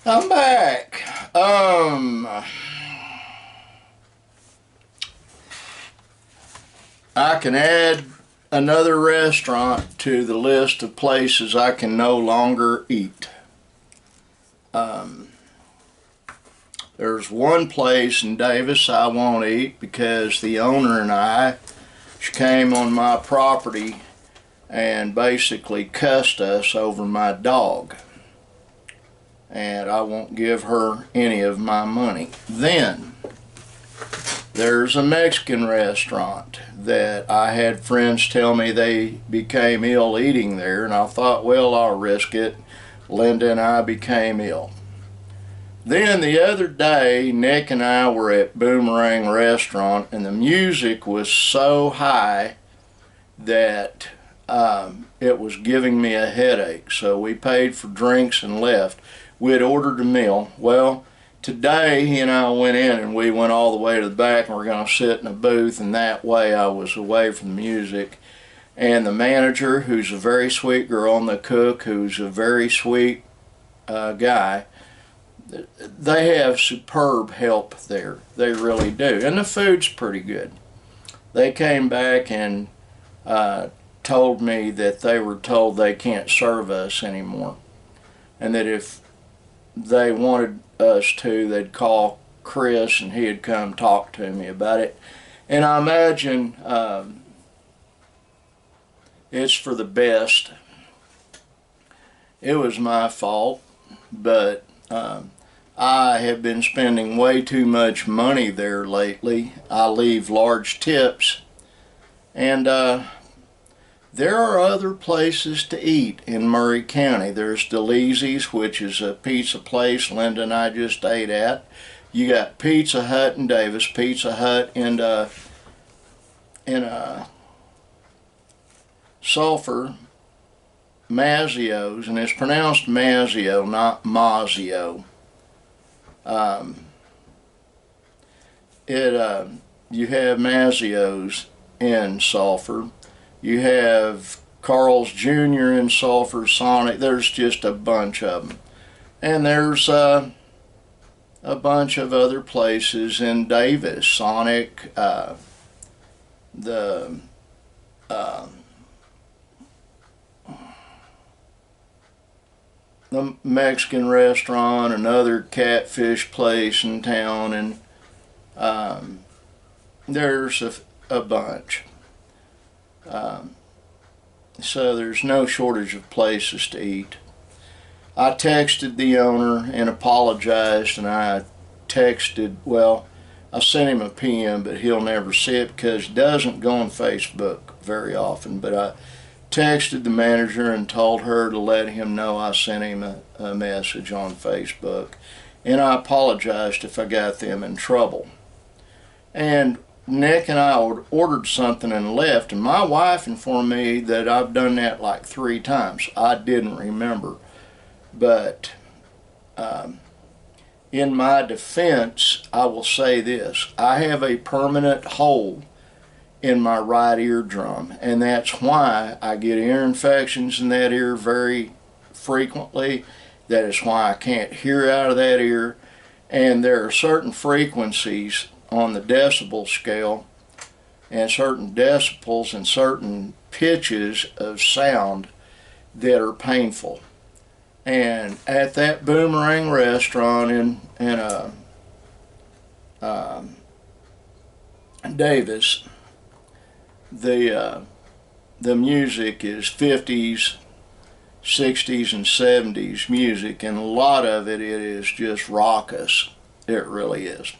I'm back. I can add another restaurant to the list of places I can no longer eat. There's one place in Davis I won't eat because the owner and she came on my property and basically cussed us over my dog. And I won't give her any of my money. Then there's a Mexican restaurant that I had friends tell me they became ill eating there, and I thought, well, I'll risk it. Linda and I became ill. Then the other day, Nick and I were at Boomerang Restaurant, and the music was so high that it was giving me a headache. So we paid for drinks and left. We had ordered a meal. Well, today he and I went in and we went all the way to the back and we're going to sit in a booth, and that way I was away from the music. And the manager, who's a very sweet girl, and the cook, who's a very sweet guy, they have superb help there. They really do. And the food's pretty good. They came back and told me that they were told they can't serve us anymore, and that if they wanted us to, they'd call Chris and he'd come talk to me about it. And I imagine it's for the best. It was my fault, but I have been spending way too much money there lately. I leave large tips, and there are other places to eat in Murray County. There's Delizzi's, which is a pizza place Linda and I just ate at. You got Pizza Hut in Davis, Pizza Hut in Sulphur, Mazzio's, and it's pronounced Mazzio, not Mazzio. You have Mazzio's in Sulphur. You have Carl's Jr. in Sulphur, Sonic. There's just a bunch of them. And there's a bunch of other places in Davis. Sonic, the Mexican restaurant, another catfish place in town, and there's a bunch. So there's no shortage of places to eat. I texted the owner and apologized, and I sent him a PM, but he'll never see it because he doesn't go on Facebook very often. But I texted the manager and told her to let him know I sent him a message on Facebook, and I apologized if I got them in trouble. And Nick and I ordered something and left, and my wife informed me that I've done that like 3 times. I didn't remember. But in my defense, I will say this. I have a permanent hole in my right eardrum, and that's why I get ear infections in that ear very frequently. That is why I can't hear out of that ear. And there are certain frequencies on the decibel scale, and certain decibels and certain pitches of sound that are painful. And at that Boomerang restaurant in Davis, the music is 50s, 60s, and 70s music, and a lot of it is just raucous. It really is.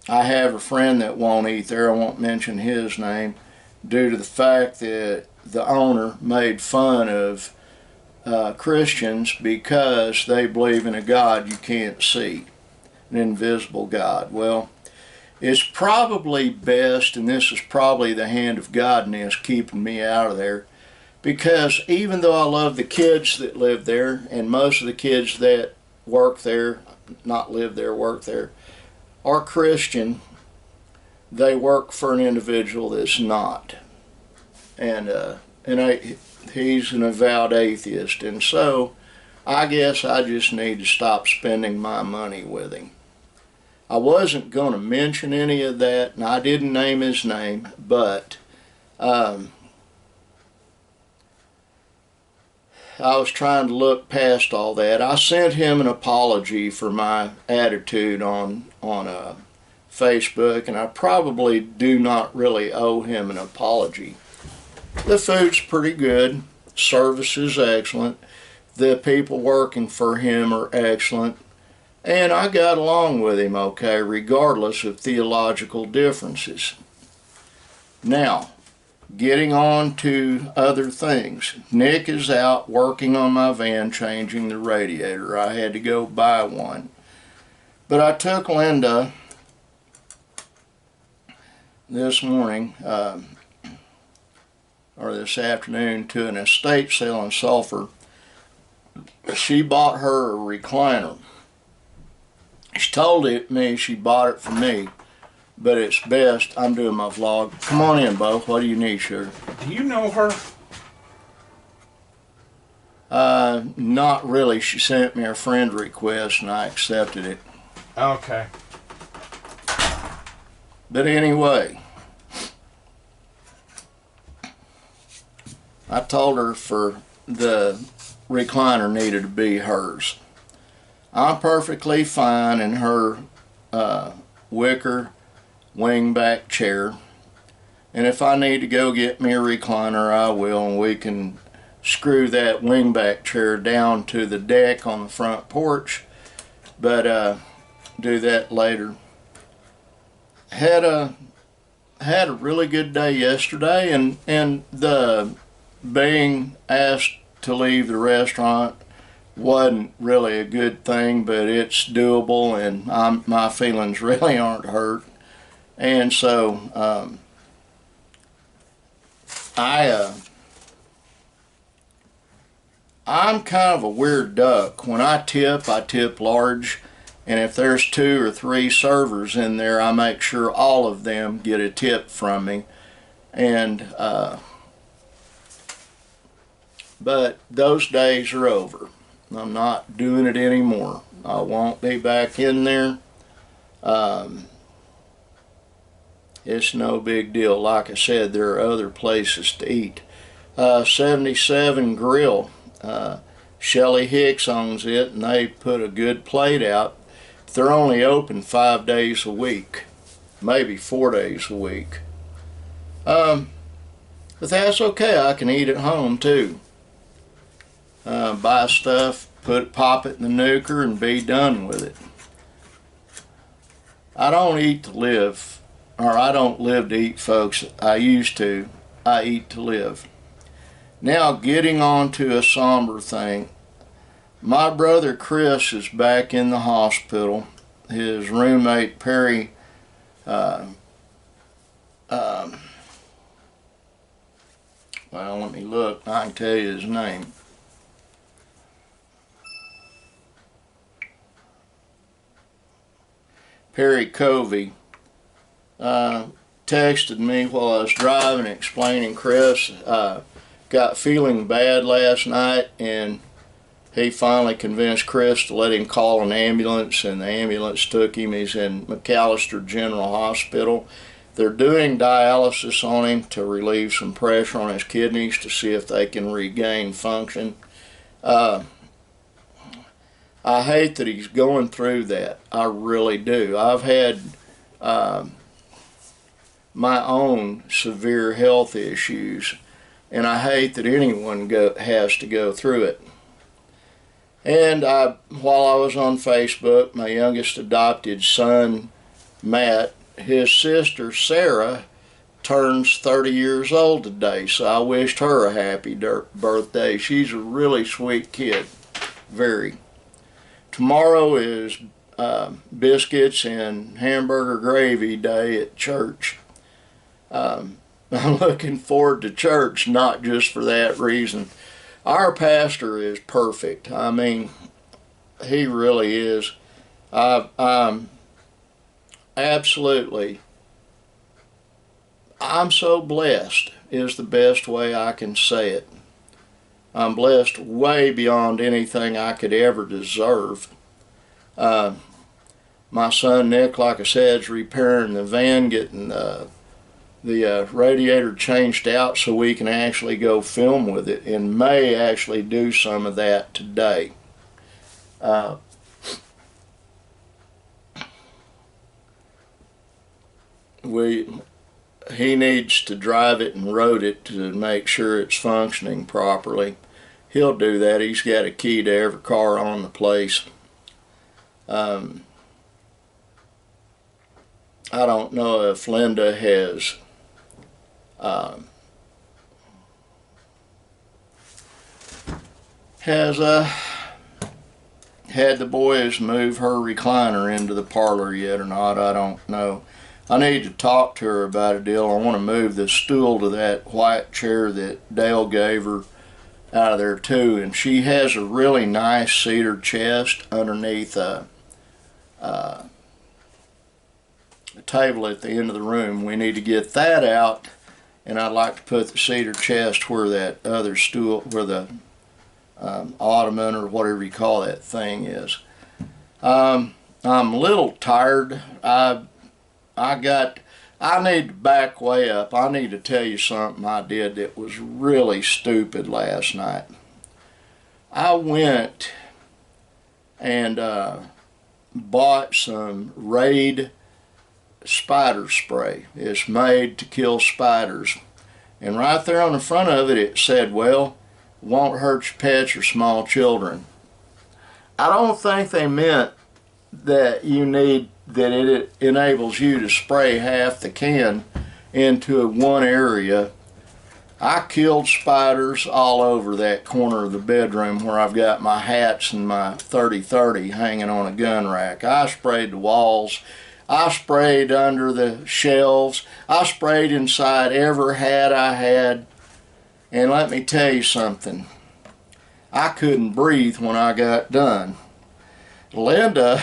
I have a friend that won't eat there. I won't mention his name, due to the fact that the owner made fun of Christians because they believe in a God you can't see, an invisible God. Well, it's probably best, and this is probably the hand of God in this keeping me out of there, because even though I love the kids that live there, and most of the kids that work there, not live there, work there, are Christian, they work for an individual that's not. And he's an avowed atheist, and so I guess I just need to stop spending my money with him. I wasn't going to mention any of that, and I didn't name his name, but I was trying to look past all that. I sent him an apology for my attitude on Facebook, and I probably do not really owe him an apology. The food's pretty good, service is excellent, the people working for him are excellent, and I got along with him okay, regardless of theological differences. Now, getting on to other things. Nick is out working on my van, changing the radiator. I had to go buy one. But I took Linda this morning, or this afternoon, to an estate sale in Sulphur. She bought her a recliner. She told me she bought it for me, but it's best. I'm doing my vlog. Come on in, Bo. What do you need, sugar? Do you know her? Not really. She sent me a friend request and I accepted it. Okay. But anyway, I told her for the recliner needed to be hers. I'm perfectly fine in her wicker wingback chair, and if I need to go get me a recliner, I will, and we can screw that wingback chair down to the deck on the front porch, but do that later. Had a really good day yesterday, and the being asked to leave the restaurant wasn't really a good thing, but it's doable, and my feelings really aren't hurt. And so I'm kind of a weird duck. When I tip large, and if there's 2 or 3 servers in there, I make sure all of them get a tip from me. And but those days are over. I'm not doing it anymore. I won't be back in there. It's no big deal. Like I said, there are other places to eat. 77 Grill. Shelly Hicks owns it, and they put a good plate out. They're only open 5 days a week, maybe 4 days a week. But that's okay. I can eat at home too. Buy stuff, pop it in the nuker, and be done with it. I don't eat to live, or I don't live to eat, folks. I used to. I eat to live. Now, getting on to a somber thing. My brother Chris is back in the hospital. His roommate Perry well, let me look. I can tell you his name. Perry Covey texted me while I was driving, explaining Chris got feeling bad last night, and he finally convinced Chris to let him call an ambulance, and the ambulance took him. He's in McAllister General Hospital. They're doing dialysis on him to relieve some pressure on his kidneys to see if they can regain function. I hate that he's going through that. I really do. I've had my own severe health issues, and I hate that anyone has to go through it. And while I was on Facebook, my youngest adopted son, Matt, his sister, Sarah, turns 30 years old today, so I wished her a happy birthday. She's a really sweet kid, very. Tomorrow is biscuits and hamburger gravy day at church. I'm looking forward to church, not just for that reason. Our pastor is perfect. I mean, he really is. Absolutely. I'm so blessed is the best way I can say it. I'm blessed way beyond anything I could ever deserve. My son Nick, like I said, is repairing the van, getting the radiator changed out so we can actually go film with it, and may actually do some of that today. He needs to drive it and road it to make sure it's functioning properly. He'll do that. He's got a key to every car on the place. I don't know if Linda has had the boys move her recliner into the parlor yet or not. I don't know. I need to talk to her about a deal. I want to move the stool to that white chair that Dale gave her out of there too. And she has a really nice cedar chest underneath a table at the end of the room. We need to get that out, and I'd like to put the cedar chest where that other stool, where the ottoman or whatever you call that thing is. I'm a little tired. I need to back way up. I need to tell you something I did that was really stupid last night. I went and bought some Raid spider spray. It's made to kill spiders. And right there on the front of it, it said, well, won't hurt your pets or small children. I don't think they meant that it enables you to spray half the can into one area. I killed spiders all over that corner of the bedroom where I've got my hats and my 30-30 hanging on a gun rack. I sprayed the walls. I sprayed under the shelves. I sprayed inside every hat I had. And let me tell you something. I couldn't breathe when I got done. Linda,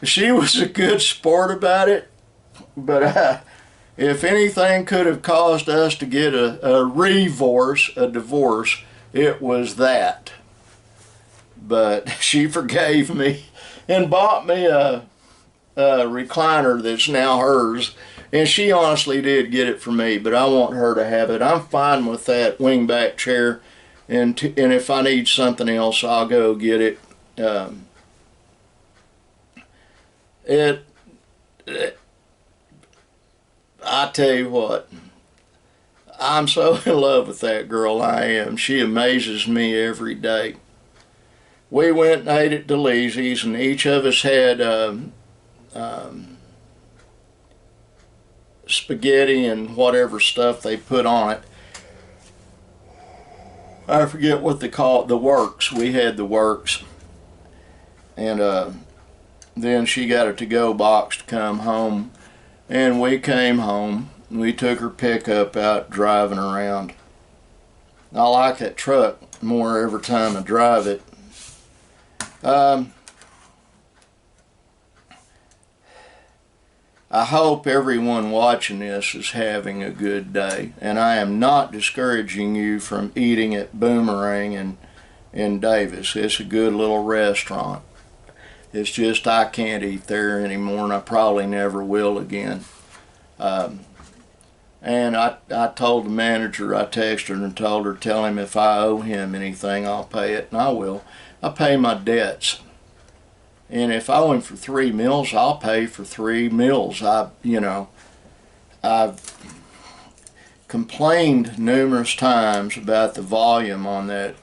she was a good sport about it, but if anything could have caused us to get a divorce, it was that. But she forgave me and bought me a recliner that's now hers. And she honestly did get it for me, but I want her to have it. I'm fine with that wingback chair, and if I need something else, I'll go get it. I tell you what, I'm so in love with that girl. I am. She amazes me every day. We went and ate at Delizzi's, and each of us had spaghetti and whatever stuff they put on it. I forget what they call it, the works. We had the works. And then she got a to-go box to come home. And we came home. We took her pickup out driving around. I like that truck more every time I drive it. I hope everyone watching this is having a good day, and I am not discouraging you from eating at Boomerang in Davis. It's a good little restaurant. It's just I can't eat there anymore, and I probably never will again. And I told the manager, I texted her and told her, tell him if I owe him anything, I'll pay it, and I will. I pay my debts. And if I owe him for 3 meals, I'll pay for 3 meals. I've complained numerous times about the volume on that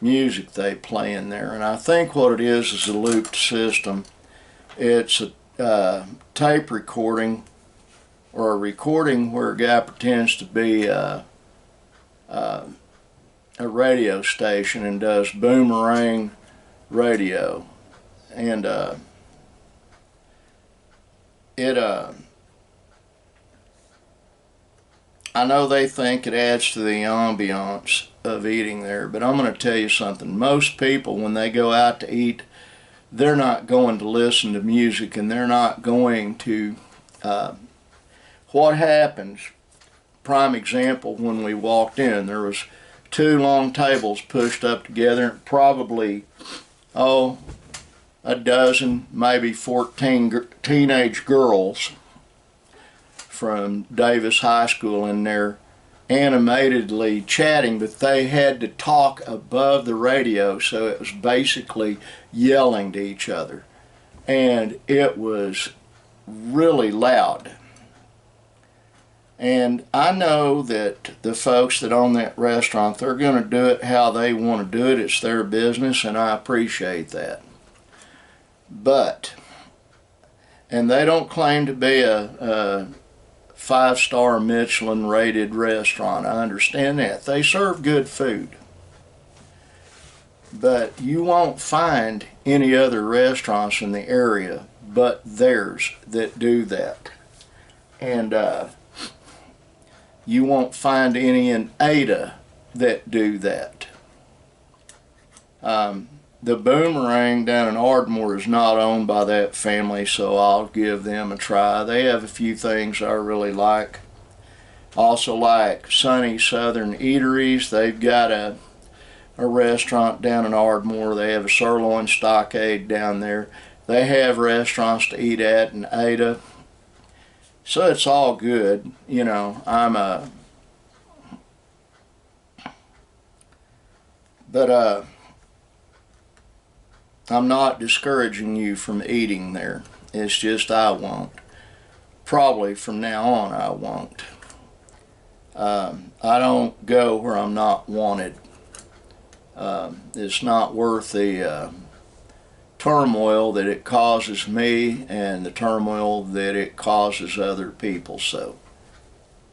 music they play in there. And I think what it is a looped system. It's a tape recording, or a recording where a guy pretends to be a radio station and does Boomerang radio. And I know they think it adds to the ambiance of eating there, but I'm going to tell you something. Most people, when they go out to eat, they're not going to listen to music, and they're not going to what happens. Prime example, when we walked in, there was 2 long tables pushed up together, and probably, a dozen, maybe 14 teenage girls from Davis High School in there animatedly chatting, but they had to talk above the radio, so it was basically yelling to each other, and it was really loud. And I know that the folks that own that restaurant, they're going to do it how they want to do it. It's their business, and I appreciate that. But, and they don't claim to be a 5-star Michelin rated restaurant. I understand that. They serve good food. But you won't find any other restaurants in the area but theirs that do that. And you won't find any in Ada that do that. The Boomerang down in Ardmore is not owned by that family, so I'll give them a try. They have a few things I really like. Also like Sunny Southern Eateries. They've got a restaurant down in Ardmore. They have a Sirloin Stockade down there. They have restaurants to eat at in Ada. So it's all good. You know, I'm not discouraging you from eating there. It's just I won't. Probably from now on I won't. I don't go where I'm not wanted. It's not worth the turmoil that it causes me and the turmoil that it causes other people. So,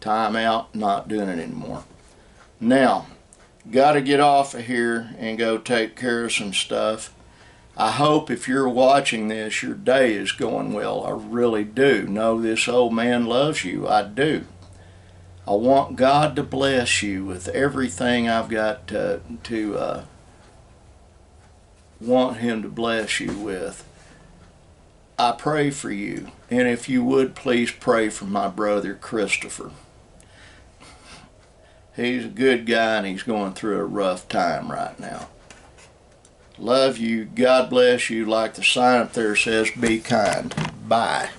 time out, not doing it anymore. Now, got to get off of here and go take care of some stuff. I hope if you're watching this, your day is going well. I really do. Know this old man loves you. I do. I want God to bless you with everything I've got to want Him to bless you with. I pray for you. And if you would, please pray for my brother Christopher. He's a good guy and he's going through a rough time right now. Love you. God bless you. Like the sign up there says, be kind. Bye.